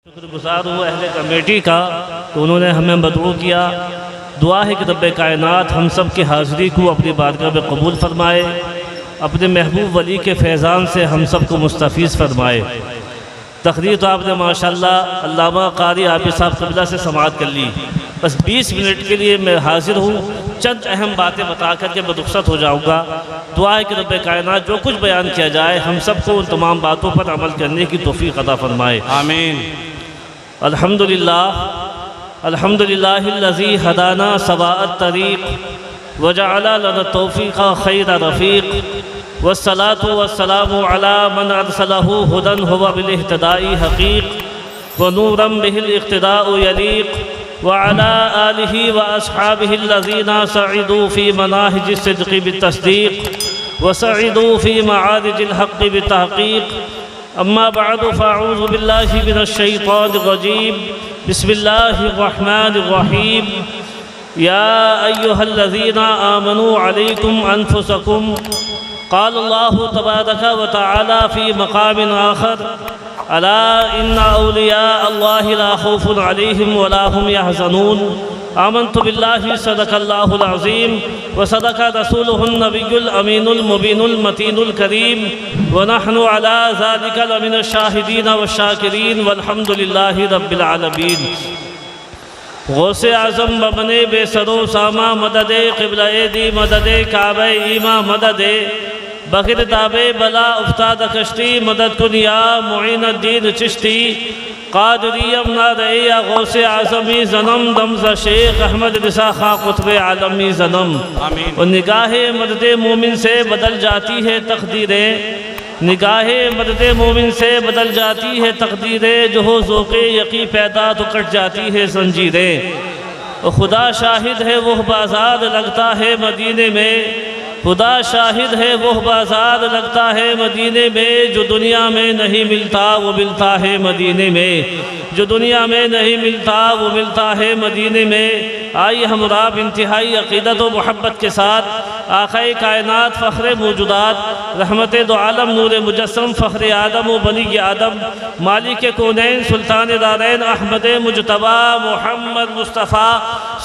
شکر گزار ہوں اہل کمیٹی کا کہ انہوں نے ہمیں مدعو کیا۔ دعا ہے کہ رب کائنات ہم سب کی حاضری کو اپنی بارگاہ میں قبول فرمائے، اپنے محبوب ولی کے فیضان سے ہم سب کو مستفیض فرمائے۔ تقریر تو آپ نے ماشاءاللہ علامہ قاری عابد صاحب قبلہ سے سماعت کر لی، بس 20 منٹ کے لیے میں حاضر ہوں، چند اہم باتیں بتا کر کے میں رخصت ہو جاؤں گا۔ دعا ہے کہ رب کائنات جو کچھ بیان کیا جائے ہم سب کو ان تمام باتوں پر عمل کرنے کی توفیق عطا فرمائے، آمین۔ الحمدللہ الذی ہدانا سواء الطریق وجعل لنا التوفیق خیر رفیق والصلاة والسلام علی من ارسلہ ہدی ہو بالاہتداء حقیق ونورا بہ الاقتداء یلیق وعلى آلہ واصحابہ الذین سعدوا فی مناہج الصدق بالتصدیق وسعدوا فی معارج الحق بالتحقیق۔ اما بعد فاعوذ باللہ من الشیطان الرجیم، بسم اللہ الرحمن الرحیم۔ یا ایہا الذین آمنوا علیکم انفسکم، قال اللہ تبارک و تعالی فی مقام آخر، الا ان اولیاء اللہ لا خوف علیہم ولا هم يحزنون۔ آمنت باللہ صدق اللہ العظیم وصدق رسولہ النبی الامین المبین المتین الکریم ونحن علی ذلک لمن الشاہدین والشاکرین والحمد للہ رب العالمین۔ غوث اعظم ببنے بے سرو ساما مدد قبلہ دی مدد کعبہ ایمہ مدد بغیر تابے بلا افتاد کشتی مدد کن یا معین الدین چشتی قادری امنا رئی غوث اعظمی زنم دمز شیخ احمد رضا خاں قطب عالمی زنم۔ اور نگاہ مدد مومن سے بدل جاتی ہے تقدیریں، نگاہ مدد مومن سے بدل جاتی ہے تقدیریں، جو ہو ذوق یقین پیدا تو کٹ جاتی ہے زنجیریں۔ خدا شاہد ہے وہ بازار لگتا ہے مدینے میں، خدا شاہد ہے وہ بازار لگتا ہے مدینے میں، جو دنیا میں نہیں ملتا وہ ملتا ہے مدینے میں، جو دنیا میں نہیں ملتا وہ ملتا ہے مدینے میں۔ آئیے ہم راب انتہائی عقیدت و محبت کے ساتھ آقا کائنات فخر موجودات رحمت دو عالم نور مجسم فخر آدم و بنی آدم مالک کونین سلطان دارین احمد مجتبی محمد مصطفیٰ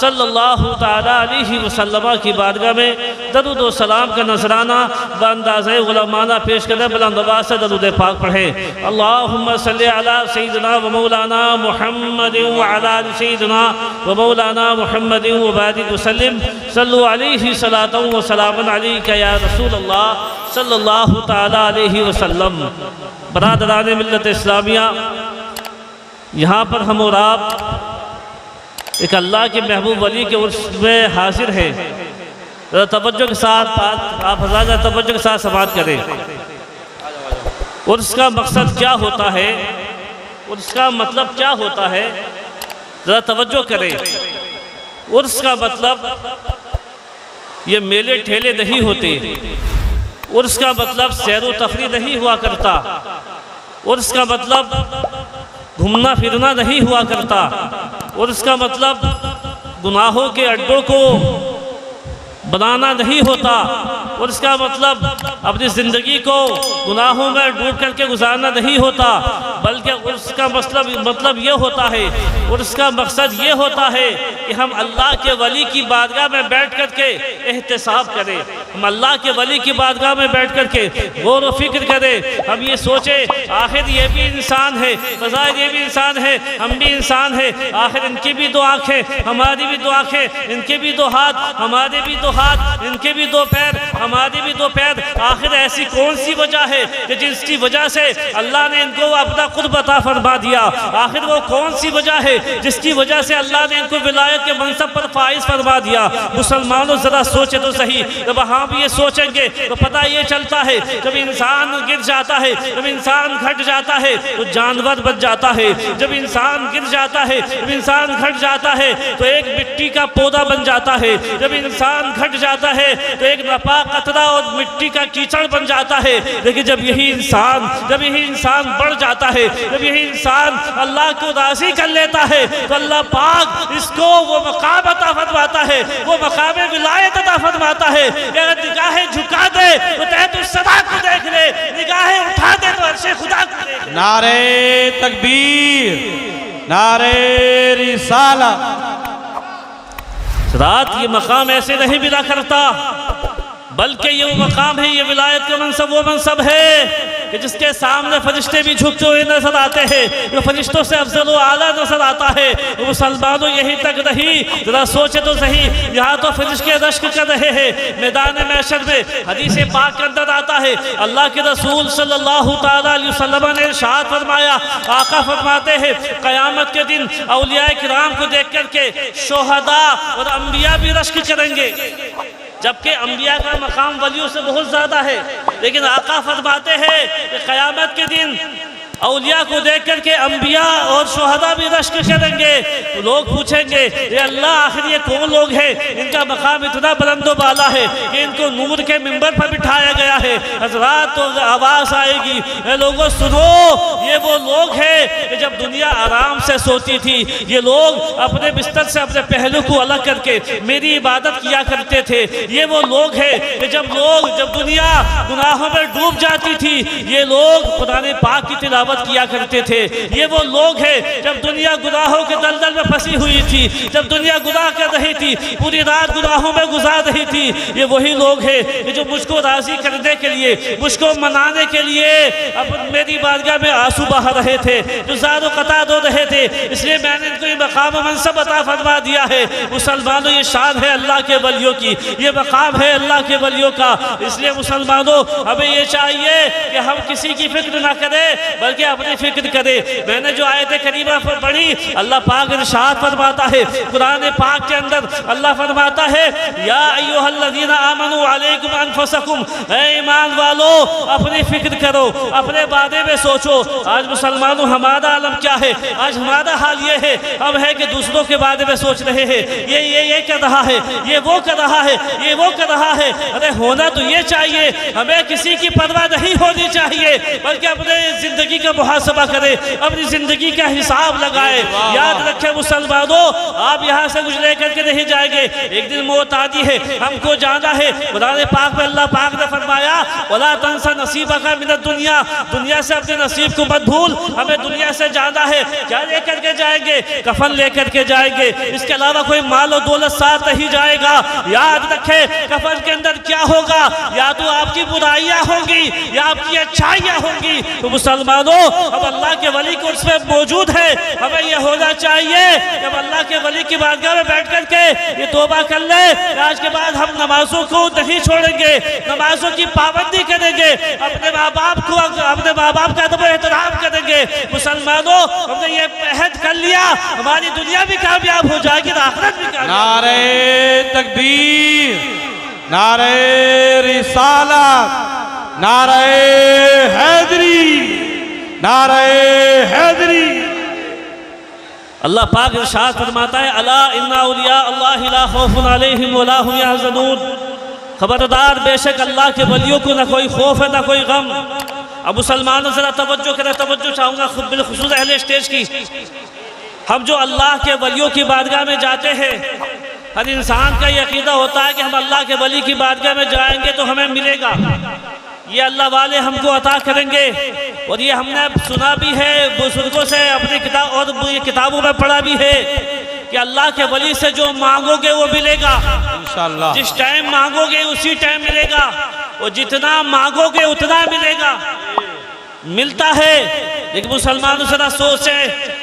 صلی اللہ تعالیٰ علیہ وسلم کی بارگاہ میں درود و سلام کا نذرانہ بانداز غلامانہ پیش کریں، بلند آواز سے درود پاک پڑھیں۔ اللہم صلی علی سیدنا و مولانا محمد وعلی آل سیدنا و مولانا محمد وبارک وسلم، صلو علیہ صلاۃ و سلام علیک یا رسول اللہ صلی اللہ تعالیٰ علیہ وسلم۔ برادران ملت اسلامیہ، یہاں پر ہم اور آپ ایک اللہ کے محبوب ولی کے عرس میں حاضر ہیں۔ توجہ کے ساتھ آپ حضرات توجہ کے ساتھ سماعت کریں۔ عرس کا مقصد کیا ہوتا ہے، عرس کا مطلب کیا ہوتا ہے، ذرا توجہ کریں۔ عرس کا مطلب یہ میلے ٹھیلے نہیں ہوتے، عرس کا مطلب سیر و تفریح نہیں ہوا کرتا، عرس کا مطلب گھومنا پھرنا نہیں ہوا کرتا، عرس کا مطلب گناہوں کے اڈوں کو بنانا نہیں ہوتا، اور اس کا مطلب اپنی زندگی کو گناہوں میں ڈوب کر کے گزارنا نہیں ہوتا، بلکہ اس کا مطلب یہ ہوتا ہے، اور اس کا مقصد یہ ہوتا ہے کہ ہم اللہ کے ولی کی بارگاہ میں بیٹھ کر کے احتساب کریں، ہم اللہ کے ولی کی بارگاہ میں بیٹھ کر کے غور و فکر کریں، ہم یہ سوچیں آخر یہ بھی انسان ہے، بظاہر یہ بھی انسان ہے، ہم بھی انسان ہیں، آخر ان کی بھی دو آنکھیں ہماری بھی دو آنکھیں، ان کے بھی دو ہاتھ ہمارے بھی دو ہاتھ، ان کے بھی دو پیر ہمارے بھی دو پیر، آخر ایسی کون سی وجہ ہے کہ جس کی وجہ سے اللہ نے ان کو اپنا قرب عطا فرما دیا، آخر وہ کون سی وجہ ہے جس کی وجہ سے اللہ نے ان کو ولایت کے منصب پر فائز فرما دیا۔ مسلمانوں ذرا سوچے تو صحیح، جب ہم یہ سوچیں گے تو پتہ یہ چلتا ہے جب انسان گر جاتا ہے، جب انسان گھٹ جاتا ہے تو جانور بن جاتا ہے، جب انسان گر جاتا ہے، جب انسان گھٹ جاتا ہے تو ایک مٹی کا پودا بن جاتا ہے، جب انسان گھٹ جاتا ہے تو ایک ناپاک قطرہ اور مٹی کا کیچڑ بن جاتا ہے، لیکن جب یہی انسان بڑھ جاتا ہے، جب یہی انسان اللہ کو راضی کر لیتا ہے تو اللہ پاک اس کو وہ مقام عطا فرماتا ہے، وہ مقام ولایت عطا فرماتا ہے۔ اگر نگاہیں جھکا دے تو تحت السما کو دیکھ لے، نگاہیں اٹھا دے تو عرش خدا کو دیکھ لے۔ نعرہ تکبیر، نعرہ رسالت۔ رات یہ مقام ایسے نہیں ملا کرتا، بلکہ یہ وہ مقام ہے، یہ ولایت کا منصب وہ منصب ہے کہ جس کے سامنے فرشتے بھی جھکتے ہوئے نظر آتے ہیں، جو فرشتوں سے افضل و اعلیٰ نظر آتا ہے۔ وہ مسلمانوں یہی تک نہیں، ذرا سوچے تو صحیح، یہاں تو فرشتے رشک کر رہے ہیں میدان محشر میں۔ حدیث پاک کے اندر آتا ہے، اللہ کے رسول صلی اللہ علیہ وسلم نے ارشاد فرمایا، آقا فرماتے ہیں قیامت کے دن اولیاء کرام کو دیکھ کر کے شہداء اور انبیاء بھی رشک کریں گے، جبکہ انبیاء کا مقام ولیوں سے بہت زیادہ ہے، لیکن آقا فرماتے ہیں کہ قیامت کے دن اولیاء کو دیکھ کر کے انبیاء اور شہداء بھی رشک کریں گے۔ لوگ پوچھیں گے اے اللہ آخر یہ کون لوگ ہیں، ان کا مقام اتنا بلند و بالا ہے کہ ان کو نور کے منبر پر بٹھایا گیا ہے۔ حضرات تو آواز آئے گی، اے لوگوں سنو، یہ وہ لوگ ہیں کہ جب دنیا آرام سے سوتی تھی، یہ لوگ اپنے بستر سے اپنے پہلو کو الگ کر کے میری عبادت کیا کرتے تھے۔ یہ وہ لوگ ہیں کہ جب دنیا گناہوں میں ڈوب جاتی تھی، یہ لوگ قرآن پاک کی تلاوت کیا کرتے تھے۔ یہ وہ لوگ ہیں جب دنیا گناہوں کے دلدل میں پھنسی ہوئی تھی، جب دنیا گناہ کر رہی تھی، پوری رات گناہوں میں گزار رہی تھی، یہ وہی لوگ ہیں کہ جو مجھ کو راضی کرنے کے لیے، مجھ کو منانے کے لیے میری بارگاہ میں آنسو بہا رہے تھے، جو زار و قطع دو رہے تھے۔ اس لیے میں نے ان کو یہ مقام و منصب عطا فرما دیا ہے۔ مسلمانوں یہ شان ہے اللہ کے ولیوں کی، یہ مقام ہے اللہ کے ولیوں کا۔ اس لیے مسلمانوں ہمیں یہ چاہیے کہ ہم کسی کی فکر نہ کریں بلکہ اپنی فکر کرے۔ میں نے جو آیت کریمہ پڑھی، اللہ پاک ارشاد فرماتا ہے قرآن پاک کے اندر، اللہ فرماتا ہے یا ایھا الذین آمنوا علیکم انفسکم، اے ایمان والو اپنی فکر کرو، اپنے بارے میں سوچو۔ آج مسلمانوں ہمارا عالم کیا ہے؟ آج ہمارا حال یہ ہے، اب ہے کہ دوسروں کے بارے میں سوچ رہے ہیں، یہ کر رہا ہے، یہ وہ کر رہا ہے، یہ وہ کر رہا ہے۔ ارے ہونا تو یہ چاہیے، ہمیں کسی کی پرواہ نہیں ہونی چاہیے، بلکہ اپنے زندگی کا محاسبہ کرے، اپنی زندگی کا حساب لگائے۔ یاد رکھیں مسلمانوں، آپ یہاں سے کچھ لے کر کے نہیں جائیں گے، ایک دن موت آتی ہے، ہم کو جانا ہے۔ قرآن پاک میں اللہ پاک نے فرمایا وَلَا تَنْسَ نَصِيبَكَ مِنَ الدُّنْيَا، دنیا سے اپنے نصیب کو مت بھول، ہمیں دنیا سے جانا ہے۔ کیا لے کر کے جائیں گے؟ کفن لے کر کے جائیں گے، اس کے علاوہ کوئی مال و دولت ساتھ نہیں جائے گا۔ یاد رکھیں کفن کے اندر کیا ہوگا، یا تو آپ کی برائیاں ہوں گی یا آپ کی اچھائیاں ہوں گی۔ تو مسلمانوں اب اللہ کے ولی کو اس میں موجود ہے، ہمیں یہ ہونا چاہیے کہ اب اللہ کے ولی کی بارگاہ میں بیٹھ کر کے یہ توبہ کر لیں کہ آج کے بعد ہم نمازوں کو نہیں چھوڑیں گے، نمازوں کی پابندی کریں گے، اپنے ماں باپ کا ادب و احترام کریں گے۔ مسلمانوں ہم نے یہ عہد کر لیا، ہماری دنیا بھی کامیاب ہو جائے گی اور آخرت بھی کامیاب۔ نعرہ تکبیر، نعرہ رسالت، نعرہ حیدری، نعرہ حیدری۔ اللہ پاک ارشاد فرماتا ہے الا ان اولیاء اللہ لا خوف علیہم ولا هم يحزنون، خبردار بے شک اللہ کے ولیوں کو نہ کوئی خوف ہے نہ کوئی غم۔ اب مسلمانوں ذرا توجہ کریں، توجہ چاہوں گا خود بالخصوص اہل اسٹیج کی۔ ہم جو اللہ کے ولیوں کی بارگاہ میں جاتے ہیں، ہر انسان کا یہ عقیدہ ہوتا ہے کہ ہم اللہ کے ولی کی بارگاہ میں جائیں گے تو ہمیں ملے گا، یہ اللہ والے ہم کو عطا کریں گے۔ اور یہ ہم نے سنا بھی ہے بزرگوں سے، اپنی کتاب اور یہ کتابوں میں پڑھا بھی ہے کہ اللہ کے ولی سے جو مانگو گے وہ ملے گا، انشاءاللہ جس ٹائم مانگو گے اسی ٹائم ملے گا، اور جتنا مانگو گے اتنا ملے گا، ملتا ہے۔ لیکن مسلمانوں ذرا سوچیں،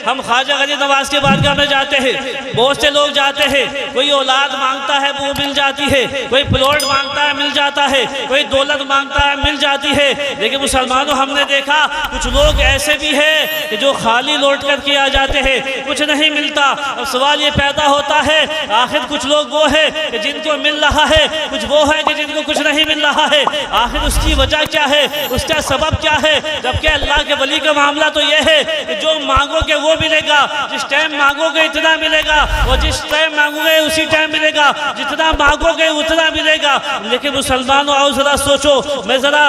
ہم خواجہ غریب نواز کے بارگاہ میں جاتے ہیں، بہت سے لوگ جاتے ہیں، کوئی اولاد مانگتا ہے وہ مل جاتی ہے، کوئی پلاٹ مانگتا ہے مل جاتا ہے، کوئی دولت مانگتا ہے مل جاتی ہے۔ لیکن مسلمانوں ہم نے دیکھا کچھ لوگ ایسے بھی ہیں کہ جو خالی لوٹ کر کے آ جاتے ہیں، کچھ نہیں ملتا۔ اب سوال یہ پیدا ہوتا ہے آخر کچھ لوگ وہ ہیں کہ جن کو مل رہا ہے، کچھ وہ ہیں کہ جن کو کچھ نہیں مل رہا ہے، آخر اس کی وجہ کیا ہے، اس کا سبب کیا ہے؟ جبکہ اللہ کے ولی کا معاملہ تو یہ ہے کہ جو مانگو گے وہ ملے گا، جس ٹائم مانگو گے اتنا ملے گا، اور جس ٹائم مانگو گے اسی ٹائم ملے گا، جتنا مانگو گے اتنا ملے گا۔ لیکن مسلمانوں آؤ ذرا سوچو، میں ذرا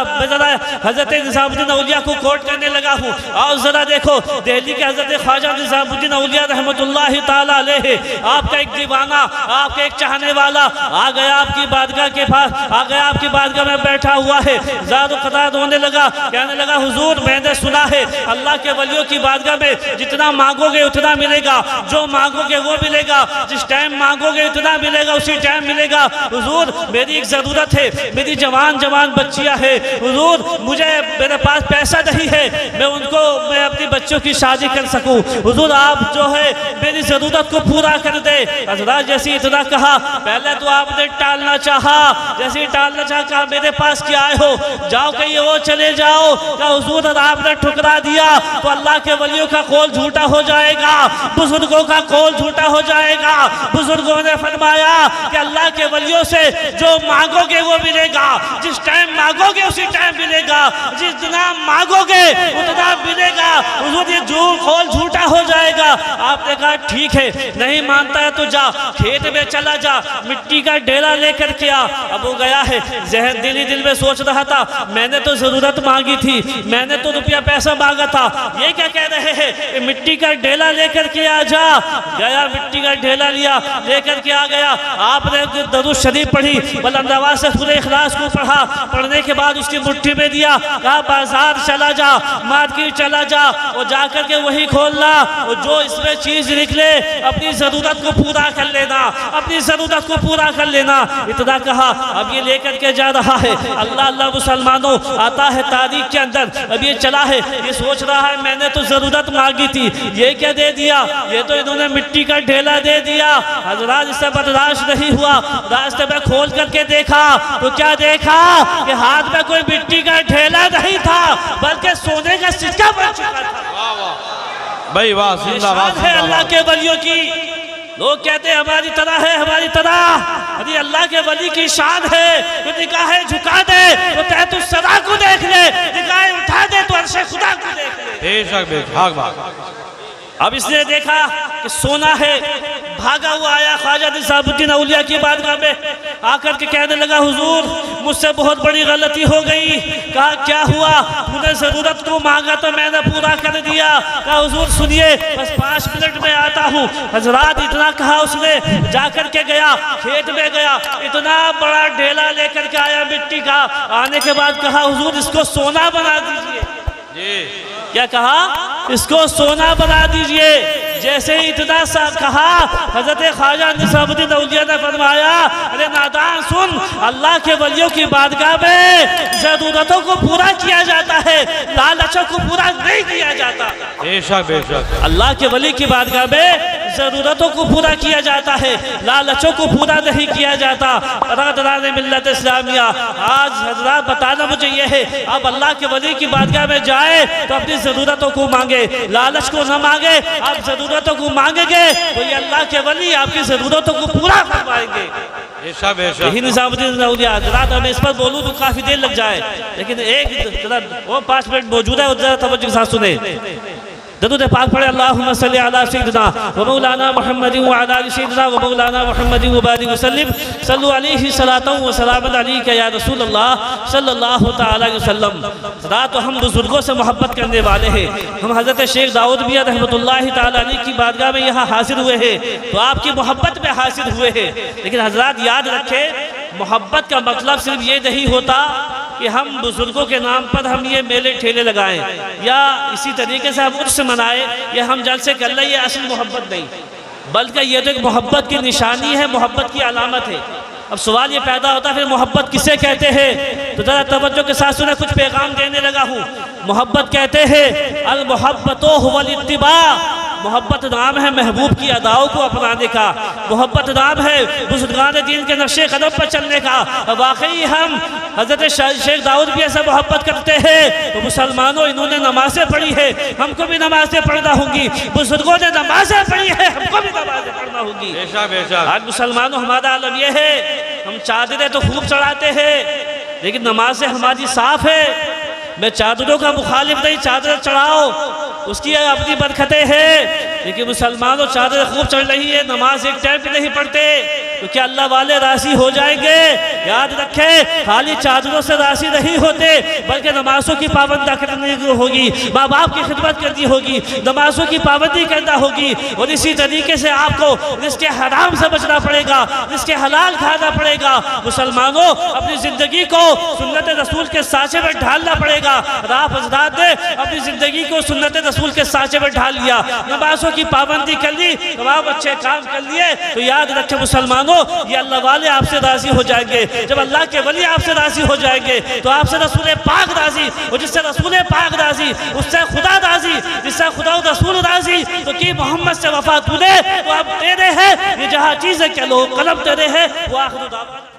حضرت نظام الدین اولیاء کو کوٹ کرنے لگا ہوں۔ آؤ ذرا دیکھو دہلی کے حضرت خواجہ نظام الدین اولیاء رحمت اللہ تعالیٰ علیہ، آپ کا ایک دیوانہ، آپ کا ایک چاہنے والا آ گیا آپ کی بارگاہ کے پاس، آ گیا آپ کی بارگاہ میں بیٹھا ہوا ہے، زاد و قطار ہونے لگا، کہنے لگا حضور میں نے سنا ہے اللہ کے ولیوں کی بارگاہ میں جتنا مانگو گے اتنا ملے گا، جو مانگو گے وہ ملے گا، جس ٹائم مانگو گے اتنا ملے گا، اسی ٹائم ملے گا۔ حضور میری ایک ضرورت ہے، میری جوان بچیاں ہیں حضور، مجھے میرے پاس پیسہ نہیں ہے میں اپنی بچوں کی شادی کر سکوں، حضور آپ جو ہے میری ضرورت کو پورا کر دے۔ حضرات جیسی اتنا کہا، پہلے تو آپ نے ٹالنا چاہا، جیسے ٹالنا چاہا کہا میرے پاس کیا آئے ہو، جاؤ کہیں وہ چلے جاؤ، کہا حضور اگر آپ نے ٹھکرا دیا تو اللہ کے ولیوں کا قول جھوٹا ہو جائے گا، بزرگوں کا قول جھوٹا ہو جائے گا۔ بزرگوں نے فرمایا کہ اللہ کے ولیوں سے جو مانگو گے وہ ملے گا، جس ٹائم مانگو گے اسی ٹائم ملے گا، جتنا مانگو گے اتنا ملے گا۔ حضور یہ قول جھوٹا ہو جائے گا۔ آپ نے کہا ٹھیک ہے، نہیں مانتا ہے تو جا کھیت میں چلا جا، مٹی کا ڈھیلا لے کر کیا۔ اب وہ گیا ہے، ذہن دل میں سوچ رہا تھا میں نے تو ضرورت مانگی تھی، میں نے تو روپیہ پیسہ مانگا تھا، یہ کیا کہہ رہے ہیں کہ مٹی کا ڈھیلا لے کر کے آ جا۔ گیا مٹی کا ڈھیلا لیا، لے کر کے آ گیا۔ آپ نے درود شریف پڑھی، بلند آواز سے سورہ اخلاص کو پڑھا، پڑھنے کے بعد اس کی مٹھی میں دیا، کہا بازار چلا جا، مارکیٹ چلا جا، اور جا کر کے وہی کھولنا، اور جو اس میں چیز نکلے اپنی ضرورت کو پورا کر لینا، اپنی ضرورت کو پورا کر لینا۔ اتنا کہا، اب یہ لے کر کے جا رہا ہے۔ اللہ اللہ مسلمانوں آتا ہے تاریخ کے اندر، اب یہ چلا ہے، یہ سوچ رہا ہے میں نے تو ضرورت مانگی تھی، یہ کیا دے دیا، یہ تو انہوں نے مٹی کا ڈھیلا دے دیا۔ حضرات اس سے برداشت نہیں ہوا، راستے میں کھول کر کے دیکھا تو کیا دیکھا کہ ہاتھ میں کوئی مٹی کا ڈھیلا نہیں تھا بلکہ سونے کا سکہ بن چکا تھا۔ بھائی واہ، زندہ باد شان ہے اللہ کے ولیوں کی۔ لوگ کہتے ہیں ہماری طرح ہے، ہماری طرح، ابھی اللہ کے ولی کی شان ہے، تو نگاہیں جھکا دے تو تحت الثری کو دیکھ لے، نگاہیں اٹھا دے تو عرش خدا کو دیکھ لے۔ بے شک بے شک، بات۔ اب اس نے دیکھا کہ سونا ہے، بھاگا ہوا آیا خواجہ نظام الدین اولیاء کی بارگاہ میں، آ کر کے کہنے لگا حضور مجھ سے بہت بڑی غلطی ہو گئی۔ کہا کیا ہوا، تو نے ضرورت کو مانگا تو میں نے پورا کر دیا۔ کہا حضور سنیے بس 5 منٹ میں آتا ہوں۔ حضرات اتنا کہا اس نے، جا کر کے گیا، کھیت میں گیا، اتنا بڑا ڈھیلا لے کر کے آیا مٹی کا۔ آنے کے بعد کہا حضور اس کو سونا بنا دیجئے۔ کیا کہا، اس کو سونا بنا دیجئے۔ جیسے ہی اتنا سا کہا، حضرت خواجہ نظام الدین اولیاء نے فرمایا ارے نادان سن، اللہ کے ولیوں کی بارگاہ میں ضرورتوں کو پورا کیا جاتا ہے، لالچوں کو پورا نہیں کیا جاتا۔ بے شک بے شک، اللہ کے ولی کی بارگاہ میں ضرورتوں کو پورا کیا جاتا ہے، لالچوں کو پورا نہیں کیا جاتا۔ برادران ملت اسلامیہ، آج حضرات بتانا مجھے یہ ہے، اب اللہ کے ولی کی بارگاہ میں جائے تو اپنی ضرورتوں کو مانگے، لالچ کو نہ مانگے۔ آپ ضرورتوں کو مانگیں گے تو یہ اللہ کے ولی آپ کی ضرورتوں کو پورا فرمائیں گے۔ بے شک بے شک، یہی نظام الدین اولیاء۔ حضرات میں اس پر بولوں تو کافی دیر لگ جائے، لیکن ایک وہ 5 منٹ موجود ہے، اور ذرا توجہ کے ساتھ سنیں۔ درود پاک پڑھے، اللہم صلی علی سیدنا و مولانا محمد و علی آل سیدنا و مولانا محمد و بارک وسلم، صلو علیہ صلاۃ و سلام علیک یا رسول اللہ صلی اللہ تعالی علیہ وسلم۔ رات ہم بزرگوں سے محبت کرنے والے ہیں، ہم حضرت شیخ داؤد میاں رحمۃ اللہ تعالی علیہ کی بارگاہ میں یہاں حاضر ہوئے ہیں تو آپ کی محبت میں حاضر ہوئے ہیں۔ لیکن حضرات یاد رکھیں، محبت کا مطلب صرف یہ نہیں ہوتا کہ ہم بزرگوں کے نام پر ہم یہ میلے ٹھیلے لگائیں یا اسی طریقے سے ہم عرس منائیں یا ہم جلسے کر لیں، یہ اصل محبت نہیں، بلکہ یہ تو ایک محبت کی نشانی ہے، محبت کی علامت ہے۔ اب سوال یہ پیدا ہوتا ہے پھر محبت کسے کہتے ہیں؟ تو ذرا توجہ کے ساتھ سنیں، کچھ پیغام دینے لگا ہوں۔ محبت کہتے ہیں المحبت هو الاتباع، محبت نام ہے محبوب کی اداؤں کو اپنانے کا، محبت نام ہے بزرگان دین کے نقش قدم پر چلنے کا۔ واقعی ہم حضرت شیخ داؤد بھی ایسا محبت کرتے ہیں تو مسلمانوں انہوں نے نمازیں پڑھی ہے، ہم کو بھی نمازیں پڑھنا ہوں گی، بزرگوں نے نمازیں پڑھی ہے، ہم کو بھی نمازیں پڑھنا ہوں گی۔ آج مسلمانوں ہمارا عالم یہ ہے، ہم چادریں تو خوب چڑھاتے ہیں لیکن نمازیں ہماری صاف ہے۔ میں چادروں کا مخالف نہیں، چادر چڑھاؤ، اس کی اپنی برکتیں ہیں، لیکن مسلمانوں چادر خوب چڑھ رہی ہے، نماز ایک ٹائم پہ نہیں پڑھتے، تو کیا اللہ والے راضی ہو جائیں گے؟ یاد رکھیں، خالی چادروں سے راضی نہیں ہوتے، بلکہ نمازوں کی پابندی کرنی ہوگی، ماں باپ کی خدمت کرنی ہوگی، نمازوں کی پابندی کرنا ہوگی، اور اسی طریقے سے آپ کو رزق حرام سے بچنا پڑے گا، رزق حلال کھانا پڑے گا۔ مسلمانوں اپنی زندگی کو سنت رسول کے سانچے میں ڈھالنا پڑے گا۔ آپ حضرات نے اپنی زندگی کو سنت رسول کے سانچے میں ڈھال لیا، نمازوں کی پابندی کر لی، تمام اچھے کام کر لیے، تو یاد رکھیں مسلمانوں، یہ اللہ والے آپ سے راضی ہو جائیں گے۔ جب اللہ کے ولی آپ سے راضی ہو جائیں گے تو آپ سے رسول پاک راضی، اور جس سے رسول پاک راضی اس سے خدا راضی، جس سے خدا و رسول راضی، تو کی محمد سے وفا تو نے، تو اب تیرے ہے یہ جہاں چیزیں کہ لو قلم تیرے ہے۔ وہ آخر دعوانا